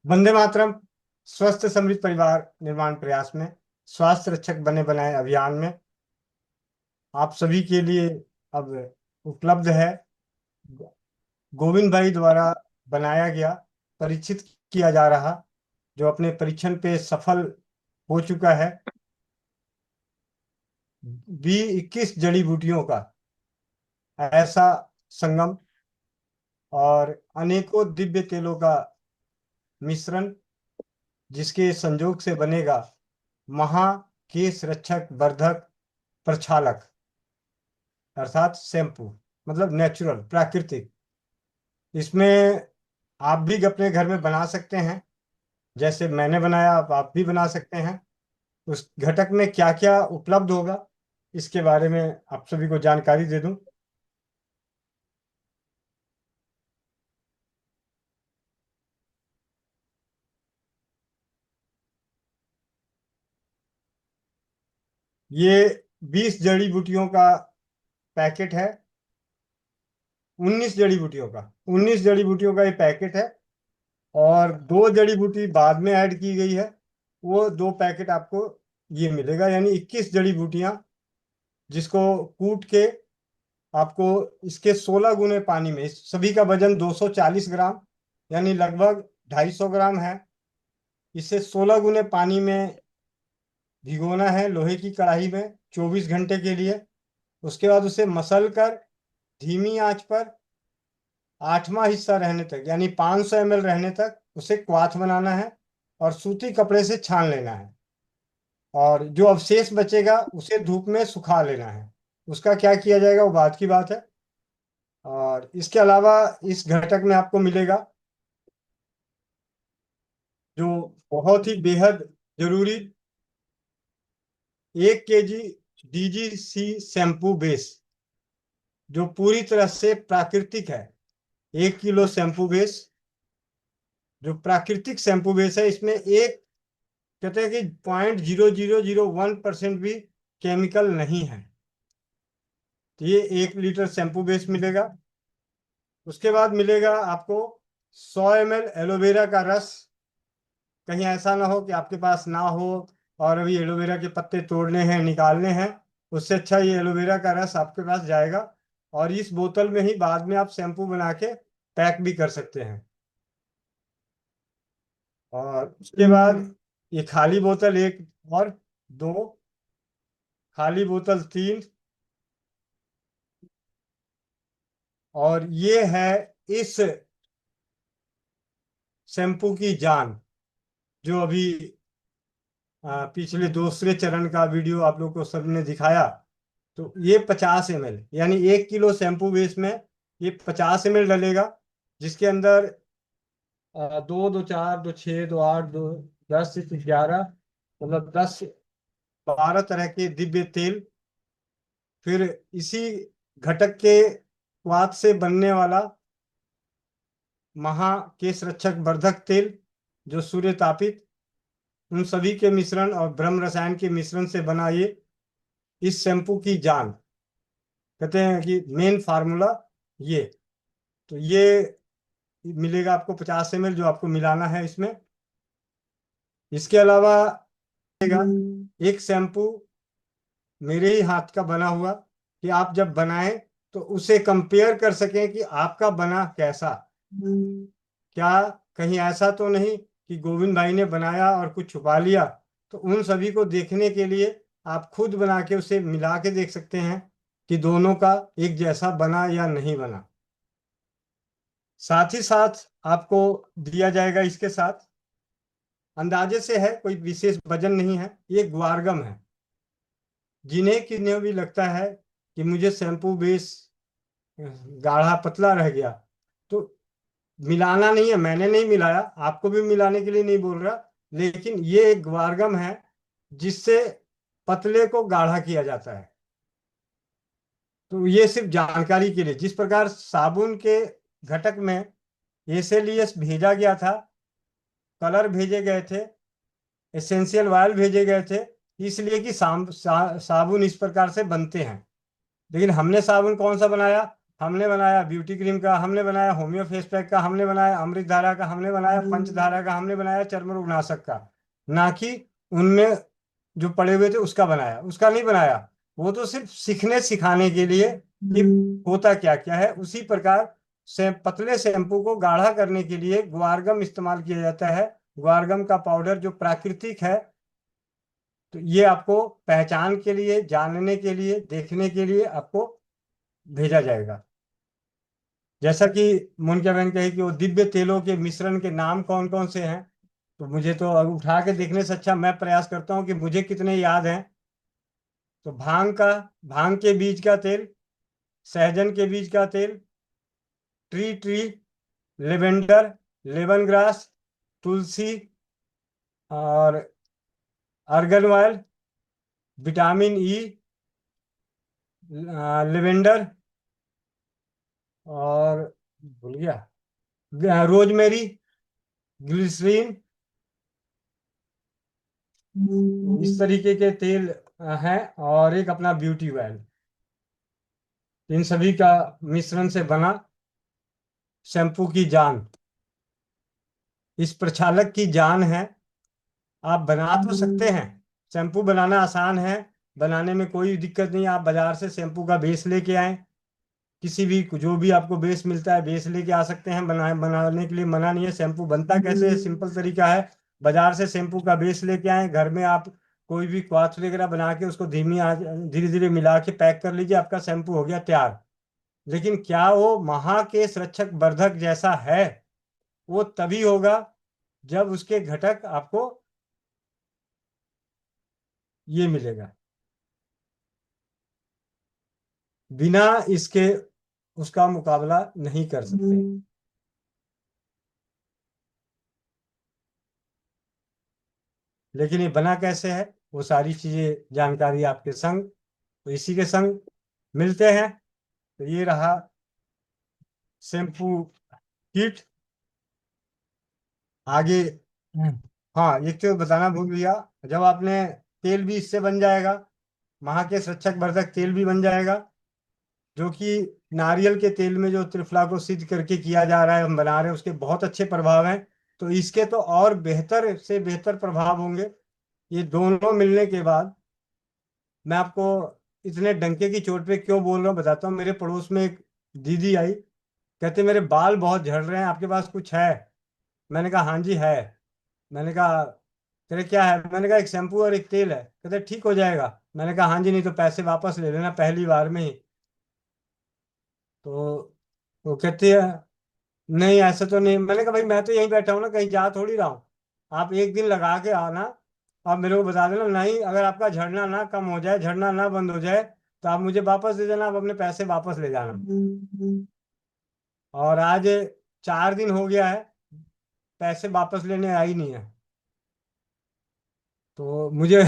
वंदे मातरम। स्वस्थ समृद्ध परिवार निर्माण प्रयास में स्वास्थ्य रक्षक बने बनाए अभियान में आप सभी के लिए अब उपलब्ध है गोविंद भाई द्वारा बनाया गया, परीक्षित किया जा रहा, जो अपने परीक्षण पे सफल हो चुका है, B21 जड़ी बूटियों का ऐसा संगम और अनेकों दिव्य तेलों का मिश्रण, जिसके संयोग से बनेगा महा केश रक्षक वर्धक प्रक्षालक, अर्थात शैम्पू, मतलब नेचुरल प्राकृतिक। इसमें आप भी अपने घर में बना सकते हैं, जैसे मैंने बनाया, आप भी बना सकते हैं। उस घटक में क्या क्या उपलब्ध होगा, इसके बारे में आप सभी को जानकारी दे दूं। ये 20 जड़ी बूटियों का पैकेट है। 19 जड़ी बूटियों का ये पैकेट है, और 2 जड़ी बूटी बाद में ऐड की गई है। वो 2 पैकेट आपको ये मिलेगा, यानी 21 जड़ी बूटियां, जिसको कूट के आपको इसके 16 गुने पानी में, इस सभी का वजन 240 ग्राम यानी लगभग 250 ग्राम है। इसे 16 गुने पानी में भिगोना है, लोहे की कढ़ाई में 24 घंटे के लिए। उसके बाद उसे मसल कर धीमी आंच पर 8वां हिस्सा रहने तक, यानी 500 ml रहने तक उसे क्वाथ बनाना है और सूती कपड़े से छान लेना है। और जो अवशेष बचेगा उसे धूप में सुखा लेना है। उसका क्या किया जाएगा वो बात की बात है। और इसके अलावा इस घटक में आपको मिलेगा जो बहुत ही बेहद जरूरी 1 kg DGC शैम्पू बेस, जो पूरी तरह से प्राकृतिक है। 1 किलो शैम्पू बेस, जो प्राकृतिक शैम्पू बेस है, इसमें एक कहते हैं कि 0.0001% भी केमिकल नहीं है। तो ये 1 लीटर शैम्पू बेस मिलेगा। उसके बाद मिलेगा आपको 100 ml एलोवेरा का रस। कहीं ऐसा ना हो कि आपके पास ना हो और अभी एलोवेरा के पत्ते तोड़ने हैं, निकालने हैं, उससे अच्छा ये एलोवेरा का रस आपके पास जाएगा। और इस बोतल में ही बाद में आप शैम्पू बना के पैक भी कर सकते हैं। और उसके बाद ये खाली बोतल एक, और दो, खाली बोतल तीन, और ये है इस शैम्पू की जान, जो अभी पिछले दूसरे चरण का वीडियो आप लोग को सबने दिखाया। तो ये 50 ml, यानी 1 किलो शैम्पू बेस में ये 50 ml डलेगा, जिसके अंदर 2 2 4 2 6 2 8 2 10 11, मतलब 10 12 तरह के दिव्य तेल। फिर इसी घटक के स्वाद से बनने वाला महा केश रक्षक वर्धक तेल, जो सूर्य तापित, उन सभी के मिश्रण और ब्रह्म रसायन के मिश्रण से बना ये इस शैम्पू की जान, कहते हैं कि मेन फार्मूला ये। तो ये मिलेगा आपको 50 ml, जो आपको मिलाना है इसमें। इसके अलावा मिलेगा एक शैम्पू मेरे ही हाथ का बना हुआ, कि आप जब बनाएं तो उसे कंपेयर कर सकें कि आपका बना कैसा। क्या कहीं ऐसा तो नहीं कि गोविंद भाई ने बनाया और कुछ छुपा लिया। तो उन सभी को देखने के लिए आप खुद बना के उसे मिला के देख सकते हैं कि दोनों का एक जैसा बना या नहीं बना। साथ ही साथ आपको दिया जाएगा इसके साथ, अंदाजे से है, कोई विशेष वजन नहीं है, ये ग्वारगम है। जिन्हें किन्हें भी लगता है कि मुझे शैम्पू बेस गाढ़ा पतला रह गया, तो मिलाना नहीं है, मैंने नहीं मिलाया, आपको भी मिलाने के लिए नहीं बोल रहा, लेकिन ये एक ग्वारगम है जिससे पतले को गाढ़ा किया जाता है। तो ये सिर्फ जानकारी के लिए, जिस प्रकार साबुन के घटक में एसेलियस भेजा गया था, कलर भेजे गए थे, एसेंशियल ऑयल भेजे गए थे, इसलिए कि साबुन इस प्रकार से बनते हैं। लेकिन हमने साबुन कौन सा बनाया, हमने बनाया ब्यूटी क्रीम का, हमने बनाया होम्यो फेस पैक का, हमने बनाया अमृत धारा का, हमने बनाया पंचधारा का, हमने बनाया चर्म रोग नाशक का। ना कि उनमें जो पड़े हुए थे उसका बनाया, उसका नहीं बनाया। वो तो सिर्फ सीखने सिखाने के लिए कि होता क्या क्या है। उसी प्रकार से पतले शैम्पू को गाढ़ा करने के लिए ग्वारगम इस्तेमाल किया जाता है। ग्वारगम का पाउडर जो प्राकृतिक है। तो ये आपको पहचान के लिए, जानने के लिए, देखने के लिए आपको भेजा जाएगा। जैसा कि मोनिका बहन कही कि वो दिव्य तेलों के मिश्रण के नाम कौन कौन से हैं, तो मुझे तो अब उठा के देखने से अच्छा मैं प्रयास करता हूँ कि मुझे कितने याद हैं। तो भांग के बीज का तेल, सहजन के बीज का तेल, tree tree, lavender, lemon grass, तुलसी, और argan oil, vitamin E, lavender, और भूल गया, रोजमेरी, ग्लिसरीन। इस तरीके के तेल हैं। और एक अपना ब्यूटी ऑयल। इन सभी का मिश्रण से बना शैम्पू की जान, इस प्रक्षालक की जान है। आप बना तो सकते हैं, शैम्पू बनाना आसान है, बनाने में कोई दिक्कत नहीं। आप बाजार से शैम्पू का बेस लेके आए, किसी भी जो भी आपको बेस मिलता है बेस लेके आ सकते हैं। बनाने के लिए मना नहीं है। शैम्पू बनता कैसे है, सिंपल तरीका है। बाजार से शैम्पू का बेस लेके आए, घर में आप कोई भी क्वाथ वगैरह बना के उसको धीमी आंच, धीरे धीरे मिला के पैक कर लीजिए, आपका शैम्पू हो गया तैयार। लेकिन क्या वो महाकेश रक्षक वर्धक जैसा है? वो तभी होगा जब उसके घटक आपको ये मिलेगा। बिना इसके उसका मुकाबला नहीं कर सकते। लेकिन ये बना कैसे है, वो सारी चीजें जानकारी आपके संग, तो इसी के संग मिलते हैं। तो ये रहा शैम्पू किट। आगे हाँ, एक तो बताना भूल गया, जब आपने तेल भी इससे बन जाएगा, महाकेश रक्षक वर्धक तेल भी बन जाएगा, जो कि नारियल के तेल में जो त्रिफला को सिद्ध करके किया जा रहा है, हम बना रहे हैं, उसके बहुत अच्छे प्रभाव हैं। तो इसके तो और बेहतर से बेहतर प्रभाव होंगे। ये दोनों मिलने के बाद मैं आपको इतने डंके की चोट पे क्यों बोल रहा हूँ बताता हूँ। मेरे पड़ोस में एक दीदी आई, कहते मेरे बाल बहुत झड़ रहे हैं, आपके पास कुछ है? मैंने कहा हाँ जी है। मैंने कहा तेरे क्या है? मैंने कहा एक शैम्पू और एक तेल है। कहते ठीक हो जाएगा। मैंने कहा हाँ जी, नहीं तो पैसे वापस ले लेना पहली बार में ही। तो वो कहती है नहीं ऐसा तो नहीं। मैंने कहा भाई मैं तो यहीं बैठा हूँ ना, कहीं जा थोड़ी रहा हूँ। आप एक दिन लगा के आना, आप मेरे को बता देना। नहीं, अगर आपका झड़ना ना कम हो जाए, झड़ना ना बंद हो जाए, तो आप मुझे वापस दे देना, आप अपने पैसे वापस ले जाना। और आज 4 दिन हो गया है, पैसे वापस लेने आई नहीं है। तो मुझे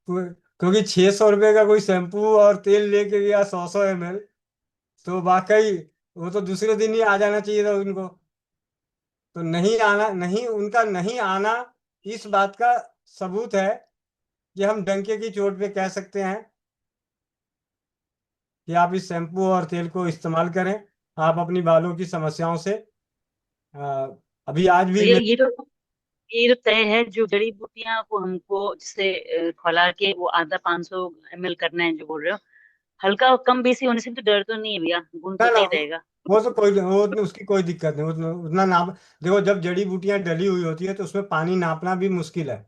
क्योंकि 600 रुपये का कोई शैम्पू और तेल लेके गया 100 100 ml, तो वाकई वो तो दूसरे दिन ही आ जाना चाहिए था उनको। तो नहीं आना, नहीं उनका नहीं आना, इस बात का सबूत है कि हम डंके की चोट पे कह सकते हैं कि आप इस शैम्पू और तेल को इस्तेमाल करें। आप अपनी बालों की समस्याओं से अ, अभी आज तो भी ये तो तय है, जो जड़ी बूटियां को हमको जिससे खौला के वो आधा 500 ml करना है जो बोल रहे हो, हल्का और कम बेसी होने से तो डर तो नहीं है भैया, गुण तो ना ना, सही रहेगा। वो तो कोई वो उसकी कोई दिक्कत नहीं, उतना नाप। देखो जब जड़ी बूटियां डली हुई होती है तो उसमें पानी नापना भी मुश्किल है।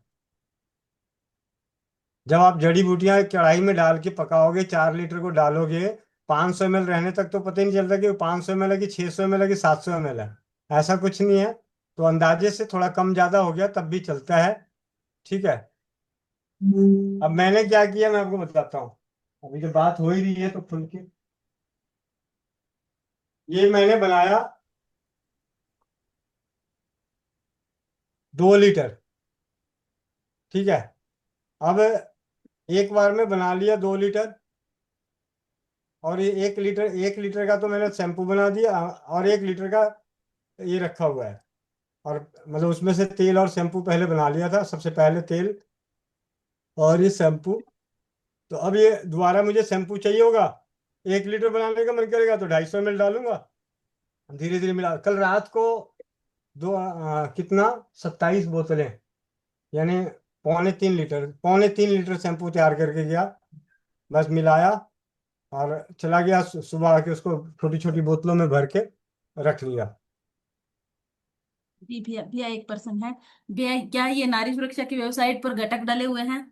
जब आप जड़ी बूटियां कढ़ाई में डाल के पकाओगे, 4 लीटर को डालोगे, 500 ml रहने तक तो पता ही नहीं चलता कि वो 500 ml है कि 600 ml है कि 700 ml है। ऐसा कुछ नहीं है। तो अंदाजे से थोड़ा कम ज्यादा हो गया तब भी चलता है। ठीक है। अब मैंने क्या किया मैं आपको बताता हूँ। अभी जो बात हो ही रही है तो खुल के, ये मैंने बनाया 2 लीटर। ठीक है। अब एक बार में बना लिया 2 लीटर। और ये 1 लीटर, 1 लीटर का तो मैंने शैम्पू बना दिया, और 1 लीटर का ये रखा हुआ है। और मतलब उसमें से तेल और शैम्पू पहले बना लिया था, सबसे पहले तेल और ये शैम्पू। तो अब ये दोबारा मुझे शैम्पू चाहिए होगा। 1 लीटर बनाने का मन करेगा तो 250 ml डालूंगा, धीरे धीरे मिला। कल रात को कितना, 27 बोतलें, यानी पौने 3 लीटर शैम्पू तैयार करके गया। बस मिलाया और चला गया, सुबह आके उसको छोटी छोटी बोतलों में भर के रख लिया। जी भैया, भैया एक पर्सन है भैया, क्या ये नारी सुरक्षा की वेबसाइट पर घटक डले हुए हैं?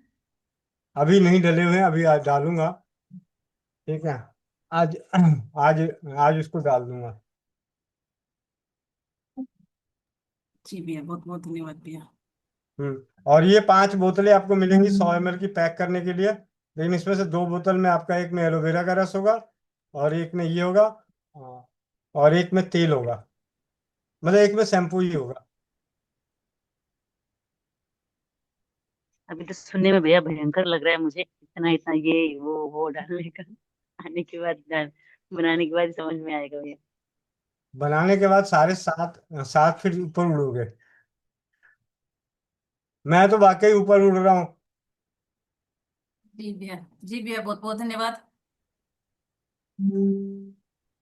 अभी नहीं डले हुए हैं, अभी आज डालूंगा। ठीक है, आज आज आज उसको डाल दूंगा। जी भैया, बहुत बहुत धन्यवाद भैया। और ये 5 बोतलें आपको मिलेंगी 100 ml की पैक करने के लिए, लेकिन इसमें से 2 बोतल में आपका, एक में एलोवेरा का रस होगा और एक में ये होगा, हाँ, और एक में तेल होगा, मतलब एक में शैम्पू ही होगा। अभी तो सुनने में भैया भयंकर लग रहा है मुझे, इतना इतना ये वो डालने का। आने के बाद बनाने के बाद ही समझ में आएगा भैया। बनाने के बाद साढ़े 7 7 फीट ऊपर उड़ोगे। मैं तो वाकई ऊपर उड़ रहा हूँ। जी भैया, जी भैया, बहुत बहुत धन्यवाद।